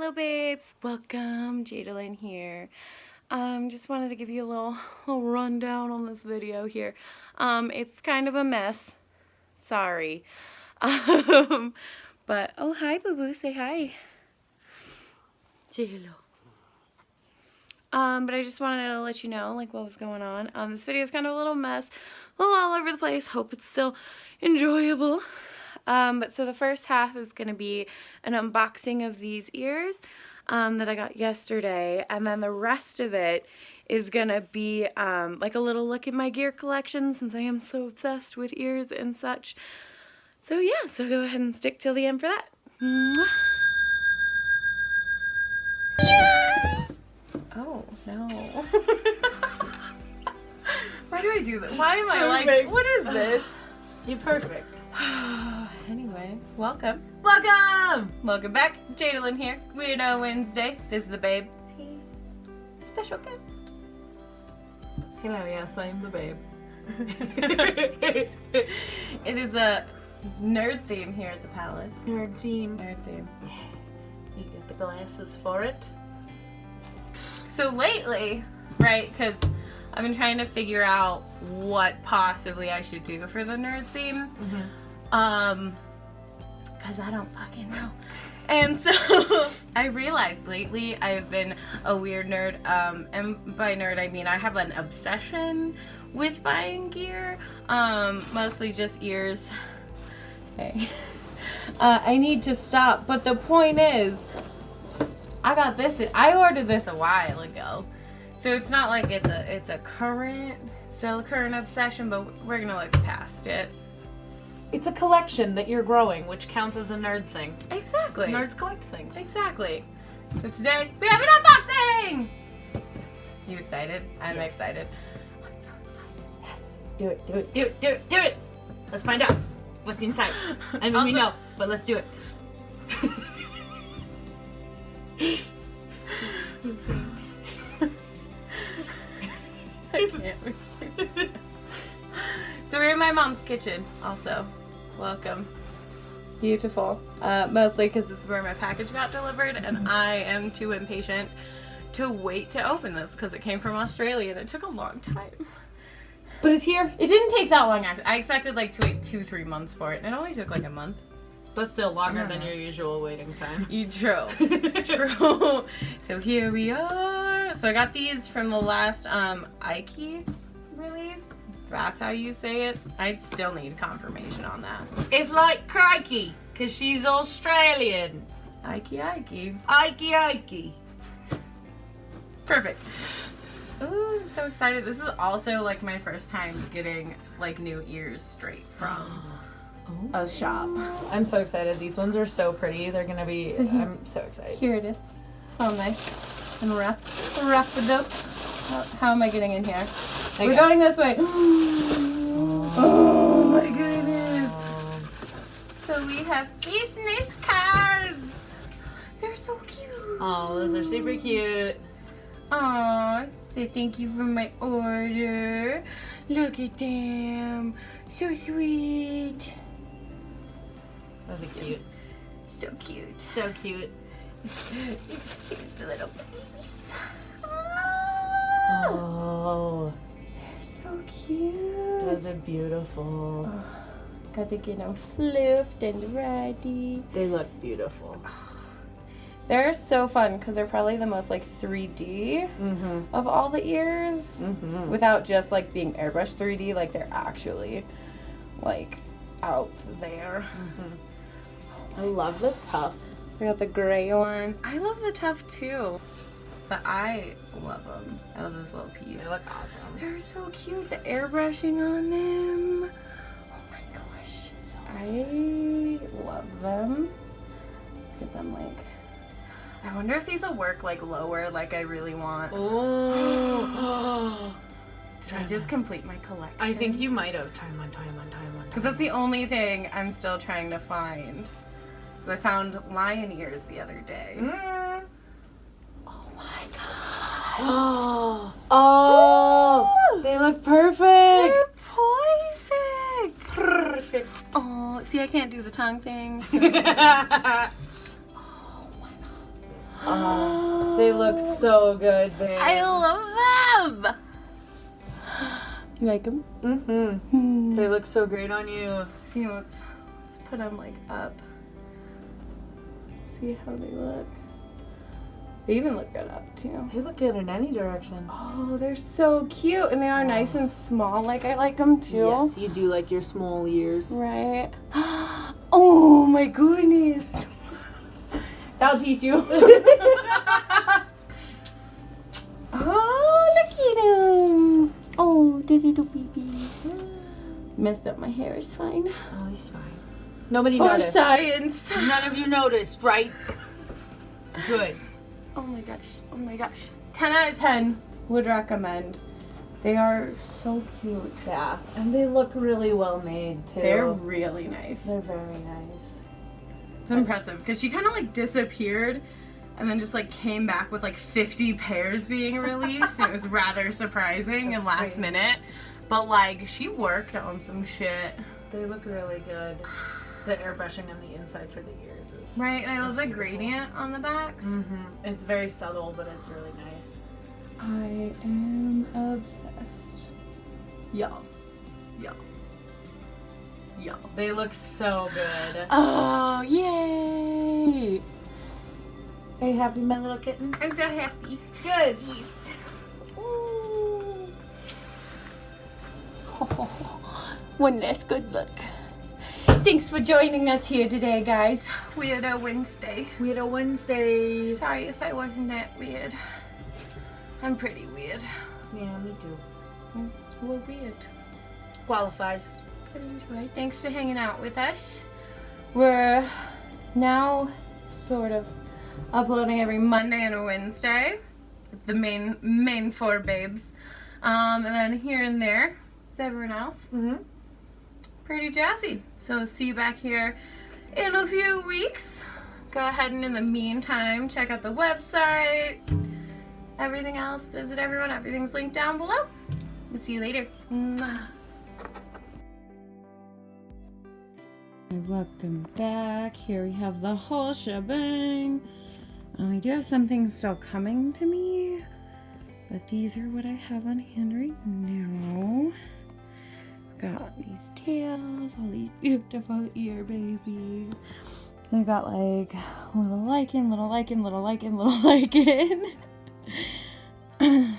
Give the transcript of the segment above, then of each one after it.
Hello babes, welcome, Jadalyn here. Just wanted to give you a little rundown on this video here. It's kind of a mess, sorry. But, oh hi boo boo, say hi. Say hello. But I just wanted to let you know like what was going on. This video is kind of a little mess, a little all over the place, hope it's still enjoyable. But so the first half is going to be an unboxing of these ears that I got yesterday, and then the rest of it is going to be like a little look at my gear collection since I am so obsessed with ears and such. So yeah, so go ahead and stick till the end for that. Mwah. Oh, no. Why do I do that? Why am I like, what is this? You're perfect. Anyway, welcome. Welcome! Welcome back. Jadalyn here. Weirdo Wednesday. This is the babe. Hey. Special guest. Hello, yes, I'm the babe. It is a nerd theme here at the palace. Nerd theme. Nerd theme. You get the glasses for it. So lately, right, because I've been trying to figure out what possibly I should do for the nerd theme. Because I don't fucking know. And so I realized lately I've been a weird nerd, and by nerd I mean I have an obsession with buying gear, mostly just ears. Hey. I need to stop, but the point is, I got this, I ordered this a while ago, so it's not like it's a still a current obsession, but we're gonna look past it. It's a collection that you're growing, which counts as a nerd thing. Exactly. Nerds collect things. Exactly. So today we have an unboxing! You excited? I'm excited. I'm so excited. Yes. Do it, do it, do it, do it, do it! Let's find out what's inside. I mean, we know, but let's do it. I can't. So we're in my mom's kitchen also. Welcome. Beautiful. Mostly because this is where my package got delivered, and I am too impatient to wait to open this because it came from Australia and it took a long time. But it's here. It didn't take that long actually. I expected like to wait 2-3 months for it, and it only took like a month. But still longer than your usual waiting time. True. True. So here we are. So I got these from the last Aiky release. That's how you say it. I still need confirmation on that. It's like crikey, because she's Australian. Aiky. Aiky, Aiky. Perfect. Ooh, I'm so excited. This is also like my first time getting like new ears straight from a shop. I'm so excited. These ones are so pretty. They're gonna be, I'm so excited. Here it is. So nice and wrapped up. How am I getting in here? We're going this way. Oh my goodness. So we have business cards. They're so cute. Oh, those are super cute. Aw, say thank you for my order. Look at them. So sweet. Those are cute. So cute. So cute. Here's the little babies. Oh. So cute. Those are beautiful. Oh, got to get them fluffed and ready. They look beautiful. They're so fun because they're probably the most like 3D of all the ears, without just like being airbrush 3D. Like they're actually like out there. I love the tufts. We got the gray ones. I love the tuft too. But I love them. I love this little piece. They look awesome. They're so cute. The airbrushing on them. Oh my gosh. So I love them. Let's get them like... I wonder if these will work like lower like I really want. Oh. Did I just complete my collection? I think you might have. Try one. Because that's the only thing I'm still trying to find. I found lion ears the other day. Oh my gosh. Oh, they look perfect. They're perfect. Perfect. Oh, see, I can't do the tongue thing. So. Oh my god. They look so good, babe. I love them. You like them? Mm-hmm. They look so great on you. See, let's put them like up. See how they look. They even look good up too. They look good in any direction. Oh, they're so cute, and they are nice and small. Like I like them too. Yes, you do like your small ears. Right. Oh my goodness. I'll teach you. Oh, look at him. Oh, doodle babies. Messed up my hair. It's fine. Oh, he's fine. Nobody For noticed. science. None of you noticed, right? Good. Oh my gosh. Oh my gosh. 10 out of 10 would recommend. They are so cute. Yeah, and they look really well made too. They're really nice. They're very nice. It's impressive because she kind of like disappeared and then just like came back with like 50 pairs being released. It was rather surprising and last minute. But like she worked on some shit. They look really good. The airbrushing on the inside for the ears is Right, and I love the gradient on the backs. Mm-hmm. It's very subtle, but it's really nice. I am obsessed. Y'all. They look so good. Oh, yay! Are you happy, my little kitten? I'm so happy. Good. Ooh. One last good look. Thanks for joining us here today, guys. Weirdo Wednesday. Weirdo Wednesday. Sorry if I wasn't that weird. I'm pretty weird. Yeah, me too. Well, weird. Qualifies. But enjoy. Thanks for hanging out with us. We're now sort of uploading every Monday and a Wednesday. The main four babes. And then here and there is everyone else. Mm-hmm. Pretty jazzy. So see you back here in a few weeks. Go ahead and in the meantime, check out the website. Everything else, visit everyone. Everything's linked down below. We'll see you later. Mwah. Welcome back. Here we have the whole shebang. I do have some things still coming to me, but these are what I have on hand right now. Got these tails, all these beautiful ear babies. They got like little lichen, little lichen, little lichen, little lichen. So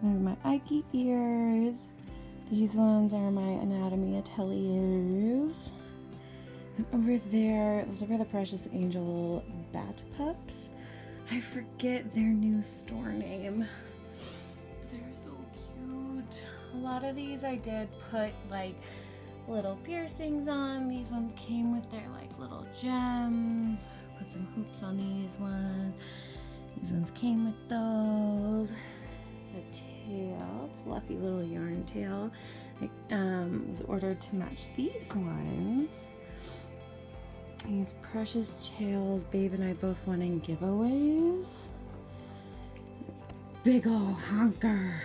my Aiky ears. These ones are my Anatomy Ateliers. And over there, those are the Precious Angel Bat Pups. I forget their new store name. They're so cute. A lot of these I did put like little piercings on. These ones came with their like little gems. Put some hoops on these ones. These ones came with those. A tail, fluffy little yarn tail. It was ordered to match these ones. These precious tails, Babe and I both wanting giveaways. Big ol' honker.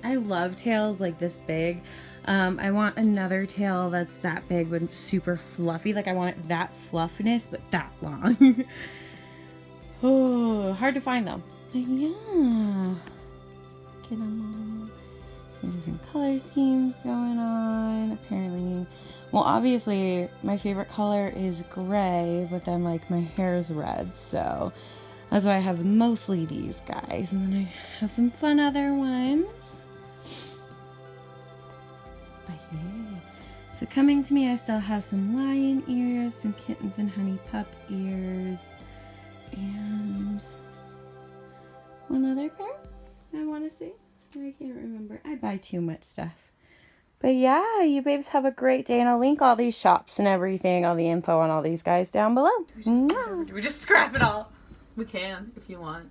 I love tails like this big. I want another tail that's that big but super fluffy. Like I want it that fluffiness but that long. Oh, hard to find though. But yeah. Get them all. Different color schemes going on. Apparently, well, obviously my favorite color is gray, but then like my hair is red, so that's why I have mostly these guys. And then I have some fun other ones. But yeah. So coming to me, I still have some lion ears, some kittens and honey pup ears, and one other pair. I want to say. I can't remember. I buy too much stuff. But yeah, you babes have a great day, and I'll link all these shops and everything, all the info on all these guys down below. Do we just scrap it all? We can, if you want.